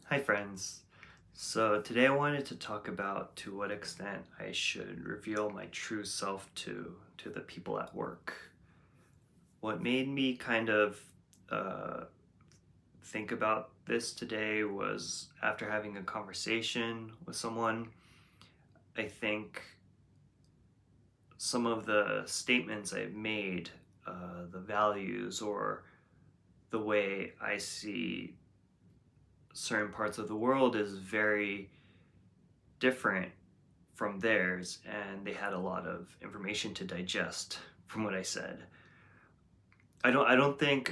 Hi friends. So today I wanted to talk about to what extent I should reveal my true self to the people at work. What made me kind of uh, think about this today was after having a conversation with someone. I think some of the statements I've made, the values or the way I see certain parts of the world is very different from theirs, and they had a lot of information to digest from what I said. I don't think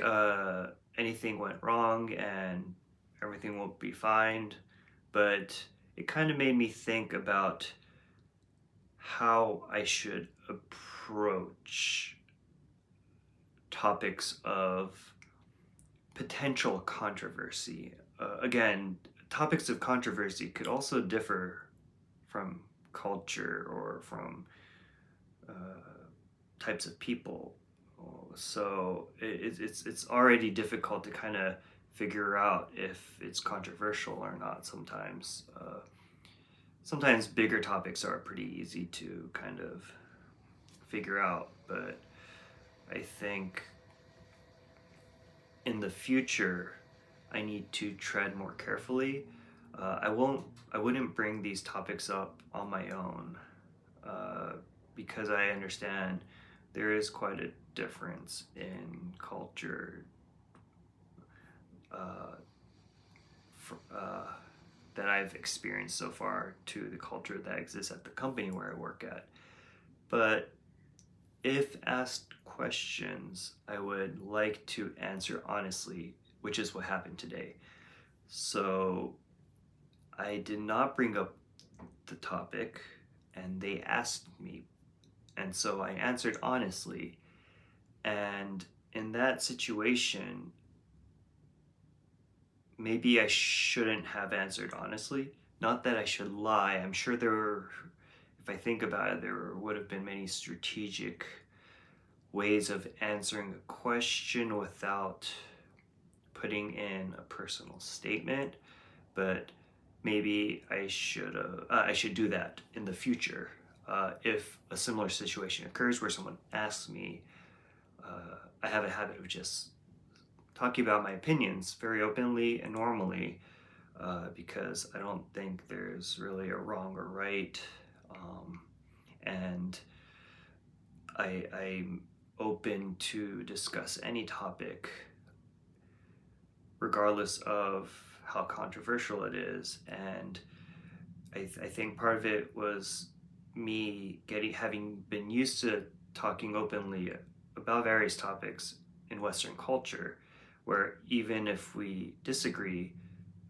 anything went wrong and everything will be fine, but it kind of made me think about how I should approach topics of potential controversy. Again, topics of controversy could also differ from culture or from uh, types of people. So it's already difficult to kind of figure out if it's controversial or not. Sometimes bigger topics are pretty easy to kind of figure out, but I think in the future I need to tread more carefully. I wouldn't bring these topics up on my own uh, because I understand there is quite a difference in culture uh, uh, that I've experienced so far to the culture that exists at the company where I work at. But if asked questions, I would like to answer honestly, which is what happened today. So I did not bring up the topic, and they asked me, and so I answered honestly. And in that situation, maybe I shouldn't have answered honestly. Not that I should lie. I'm sure there were, if I think about it, there would have been many strategic ways of answering a question without putting in a personal statement. But maybe I should do that in the future. If a similar situation occurs where someone asks me, I have a habit of just talking about my opinions very openly and normally because I don't think there's really a wrong or right. And I'm open to discuss any topic, regardless of how controversial it is. And I think part of it was me having been used to talking openly about various topics in Western culture, where even if we disagree,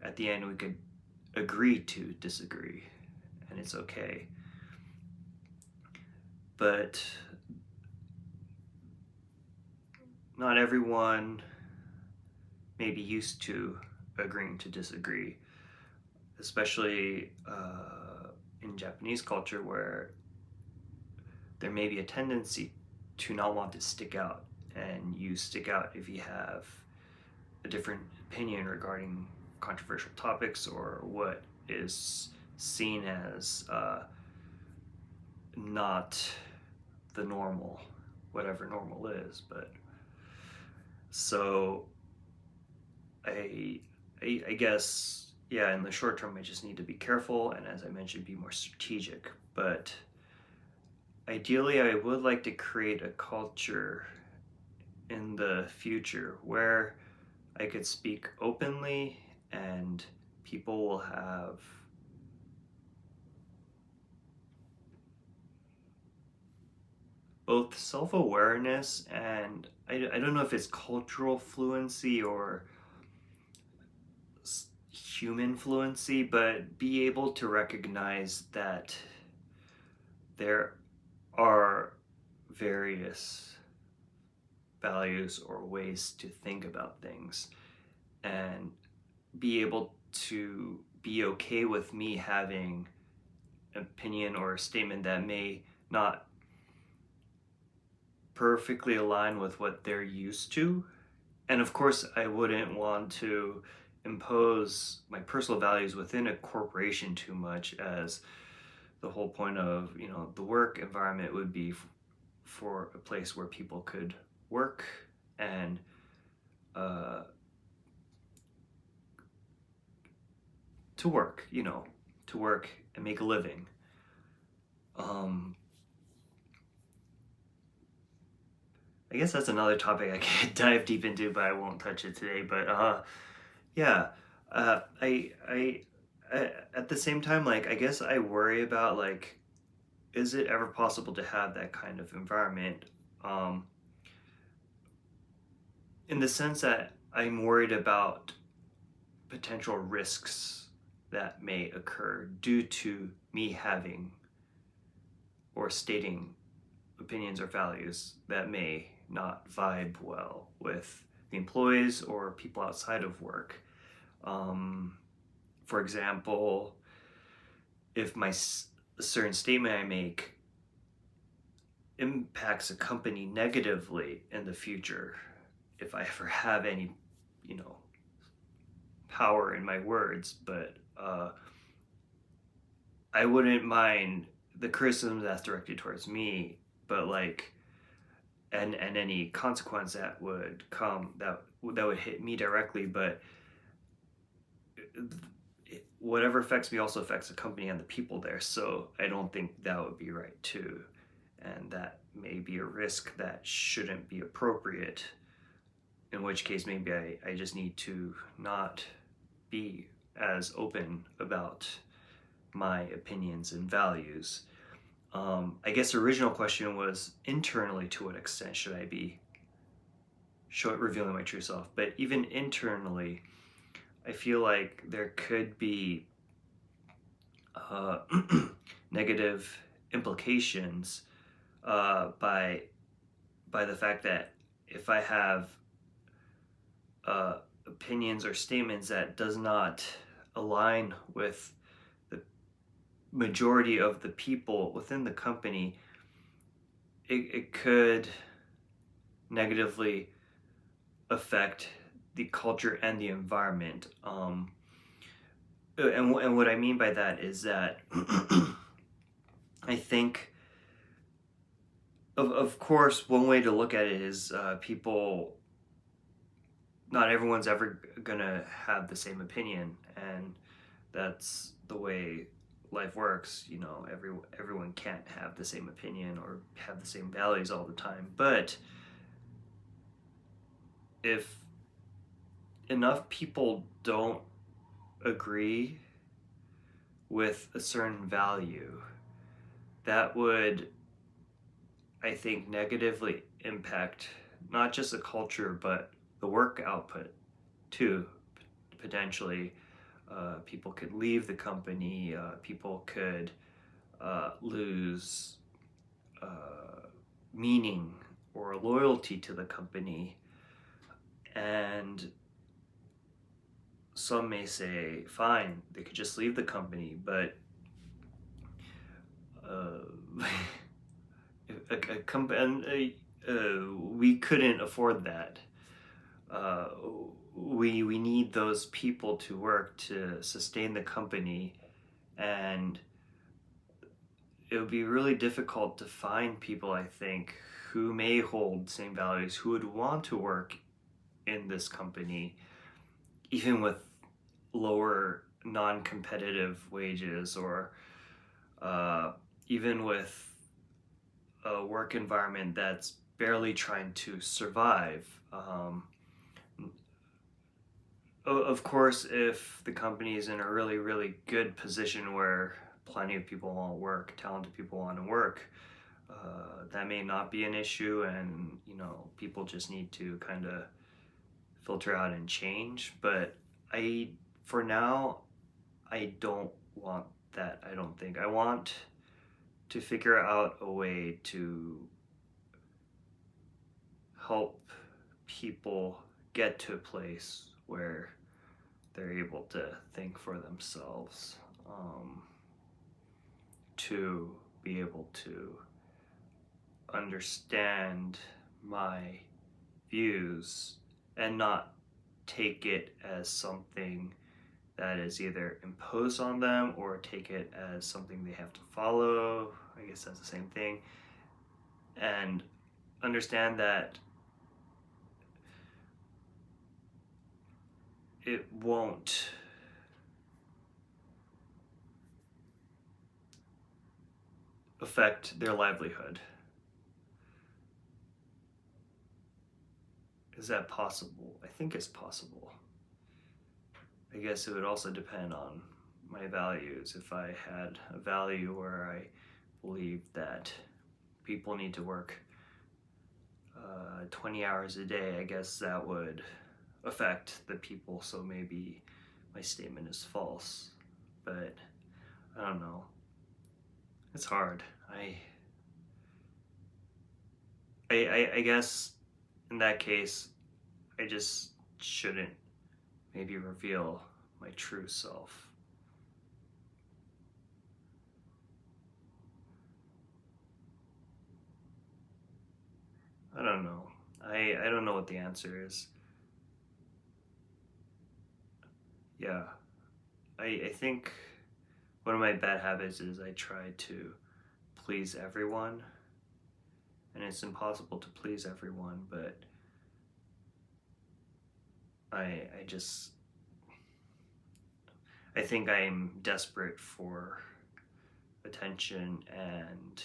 at the end we could agree to disagree, and it's okay. But not everyone may be used to agreeing to disagree, especially in Japanese culture, where there may be a tendency to not want to stick out, and you stick out if you have a different opinion regarding controversial topics or what is seen as not the normal, whatever normal is. But so I, I guess, yeah, in the short term, I just need to be careful and, as I mentioned, be more strategic. But ideally, I would like to create a culture in the future where I could speak openly and people will have both self awareness and I don't know if it's cultural fluency or human fluency, but be able to recognize that there are various values or ways to think about things and be able to be okay with me having an opinion or a statement that may not perfectly align with what they're used to. And of course, I wouldn't want to impose my personal values within a corporation too much, as the whole point of, the work environment would be for a place where people could work and to work, to work and make a living. I guess that's another topic I could dive deep into, but I won't touch it today. But yeah, I at the same time, like, I guess I worry about, like, is it ever possible to have that kind of environment? In the sense that I'm worried about potential risks that may occur due to me having or stating opinions or values that may not vibe well with the employees or people outside of work. For example, if a certain statement I make impacts a company negatively in the future, if I ever have any, power in my words, but I wouldn't mind the criticism that's directed towards me, but like, and any consequence that would come that would hit me directly, but whatever affects me also affects the company and the people there. So I don't think that would be right too, and that may be a risk that shouldn't be appropriate. In which case, maybe I just need to not be as open about my opinions and values. I guess the original question was internally, to what extent should I be revealing my true self? But even internally, I feel like there could be negative implications by the fact that if I have opinions or statements that does not align with the majority of the people within the company, it could negatively affect the culture and the environment. And what I mean by that is that I think, of course, one way to look at it is people, not everyone's ever gonna have the same opinion, and that's the way life works. Everyone can't have the same opinion or have the same values all the time. But if enough people don't agree with a certain value, that would, I think, negatively impact not just the culture, but the work output too. Potentially, people could leave the company, people could lose meaning or loyalty to the company, and some may say, fine, they could just leave the company, but we couldn't afford that. We need those people to work to sustain the company, and it would be really difficult to find people, I think, who may hold the same values, who would want to work in this company, even with lower non-competitive wages, or even with a work environment that's barely trying to survive. Of course, if the company is in a really, really good position where plenty of people want to work, talented people want to work, that may not be an issue, and people just need to kind of filter out and change. But for now, I don't want that. I don't think I want to figure out a way to help people get to a place where they're able to think for themselves, to be able to understand my views and not take it as something that is either imposed on them or take it as something they have to follow. I guess that's the same thing. And understand that it won't affect their livelihood. Is that possible? I think it's possible. I guess it would also depend on my values. If I had a value where I believe that people need to work 20 hours a day, I guess that would affect the people, so maybe my statement is false. But I don't know. It's hard. I guess in that case, I just shouldn't maybe reveal my true self. I don't know. I don't know what the answer is. Yeah. I think one of my bad habits is I try to please everyone. And it's impossible to please everyone, but I just I think I'm desperate for attention and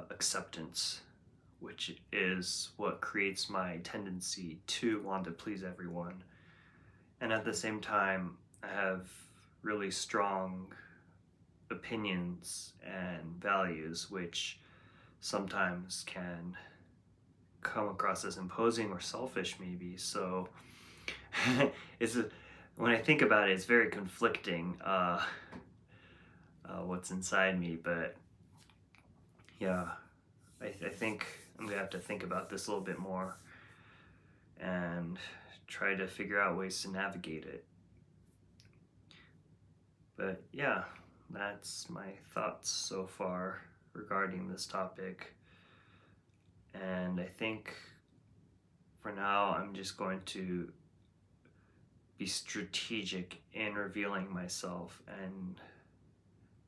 acceptance, which is what creates my tendency to want to please everyone. And at the same time, I have really strong opinions and values, which sometimes can come across as imposing or selfish, maybe. So it's when I think about it, it's very conflicting. What's inside me, but yeah, I think I'm gonna have to think about this a little bit more and try to figure out ways to navigate it. But yeah, that's my thoughts so far regarding this topic. And I think for now, I'm just going to be strategic in revealing myself and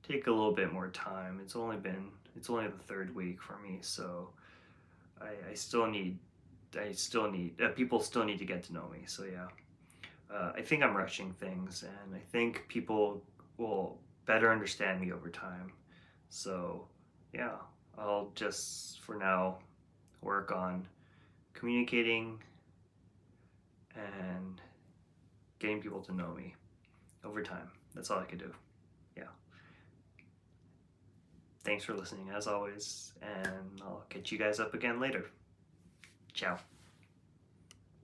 take a little bit more time. It's only the third week for me, so I still need people still need to get to know me. So yeah, I think I'm rushing things, and I think people will better understand me over time. So yeah, I'll just for now work on communicating and getting people to know me over time. That's all I could do. Yeah. Thanks for listening as always, and I'll catch you guys up again later. Ciao.